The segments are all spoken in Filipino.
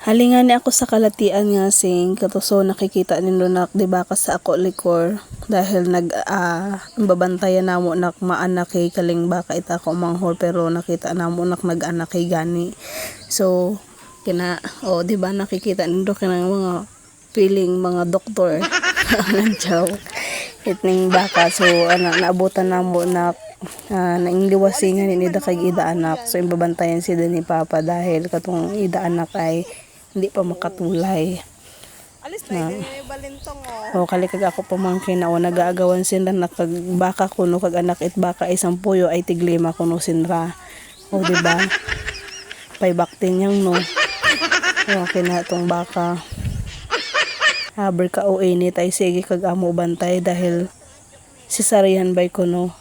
Halingan ni ako sa kalatian nga sing katuso nakikita nindo nak di ba ka sa ako likor dahil babantayan namo nak maanak kay kaling baka ita ko manghol pero nakita namo nak nag-anak kay gani. So kina di ba nakikita nindo kanang mga feeling mga doktor nandiyaw itning baka so naabutan namo nak naingliwasingan ni ida kay ida anak so imbabantayan si ni papa dahil katong ida anak ay hindi pa makatulay. Alis na yung balintong kalikag ako pamangkin na nagaagawan sila na kag baka kuno kag anak it baka isang puyo ay tiglima kuno sinra. Di ba? Paibaktin yang no. Kina tong baka. Haber ka o init ay sige kag amo bantay dahil si Sarian bay kuno.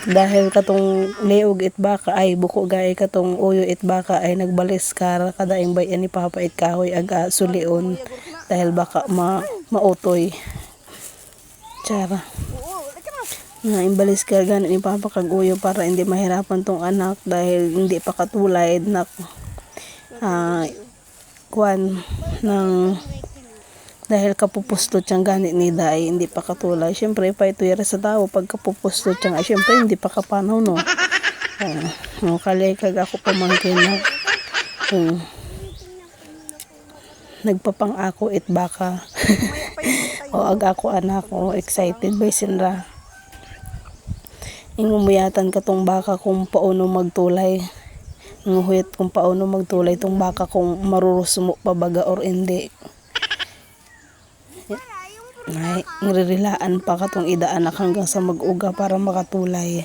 Dahil katong leog it baka ay buko gay katong uyo it baka ay nagbalis kar kadaing bay ni papa it kahoy aga sulion dahil baka mautoy tsara na imbalis ka gani ni papa kag uyo para hindi mahirapan tong anak dahil hindi pa katulay nak kuan ng dahil kapupustot siyang ganit ni Day, hindi pa katulay. Siyempre, pa ito yara sa tao, pag kapupustot siyang, siyempre, hindi pa kapanaw, no? Kalikag ako pamangkin na nagpapang ako it baka. Aga ako anak ko, excited by sinra. Ingumuyatan ka tong baka kung paano magtulay. Nguhuyat kung paano magtulay tong baka kung marurusumo pa baga or hindi. Ay, ngirilaan pa katong ida anak hanggang sa mag-uga para makatulay.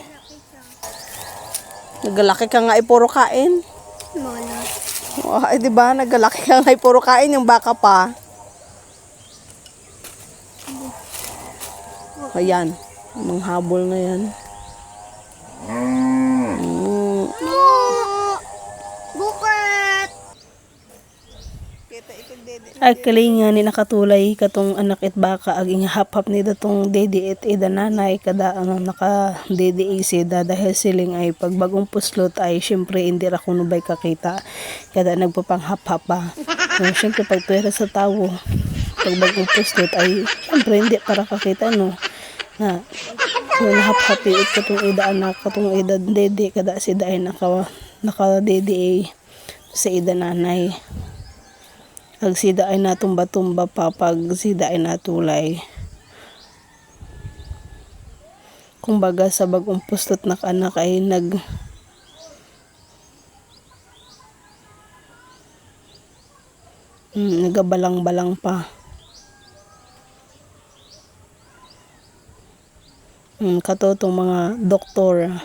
Nagalaki ka nga puro kain. Ay, di ba? Nagalaki ka nga puro kain yung baka pa. Ayan, manghabol na yan. Ay kalingan ni nakatulay katong anak it baka aging hap-hap ni datong dedi it ida nanay kada naka dedi isida dahil siling ay pagbagong puslot ay syempre hindi ra kuno bay kakita kada nagpapang hap-hap pa. Syempre pag tuwera sa tawo pagbagong puslot ay syempre hindi para kakita no na hap-hap it katong ida anak katong ida dedi kada sida ay naka dedi sa ida nanay. Pag sida ay natumba-tumba pa, pag sida ay natulay. Kumbaga sa bagong pustot na anak ay nagabalang-balang pa. Katotong mga doktor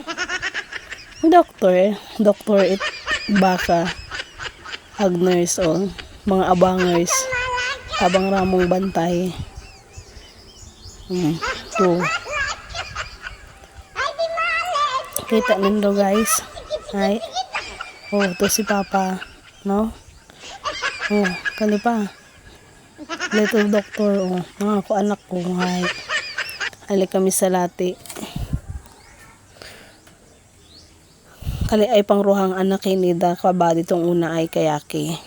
it baka ag nurse mga abangers habang ramong bantay kita nindo guys ay to si papa no kali pa little doctor ako anak ko ay ali kami sa lati kali ay pangruhang anak kinida kabadi tong una ay kayaki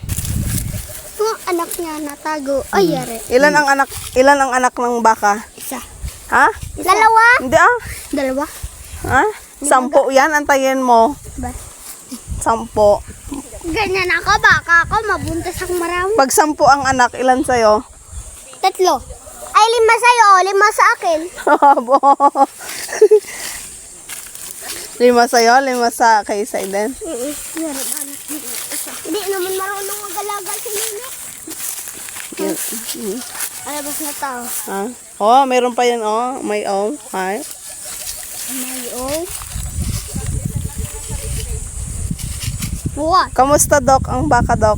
anak niya natago. Ay, yari. Ilan ang anak ng baka? Isa. Ha? Dalawa? Hindi Dalawa. Ha? 10 yan, antayin mo. Ba? 10. Ganyan ako, baka ako, mabuntas ang marami. Pag 10 ang anak, ilan sa'yo? 3. Ay, 5 sa'yo, 5 sa akin. 5 sa'yo, 5 sa kay Saiden. Hindi naman marunong mag-alaga si Nino. Alabas na tao. Meron pa yan, may Hi. May What? Kamusta, Doc? Ang baka, Doc?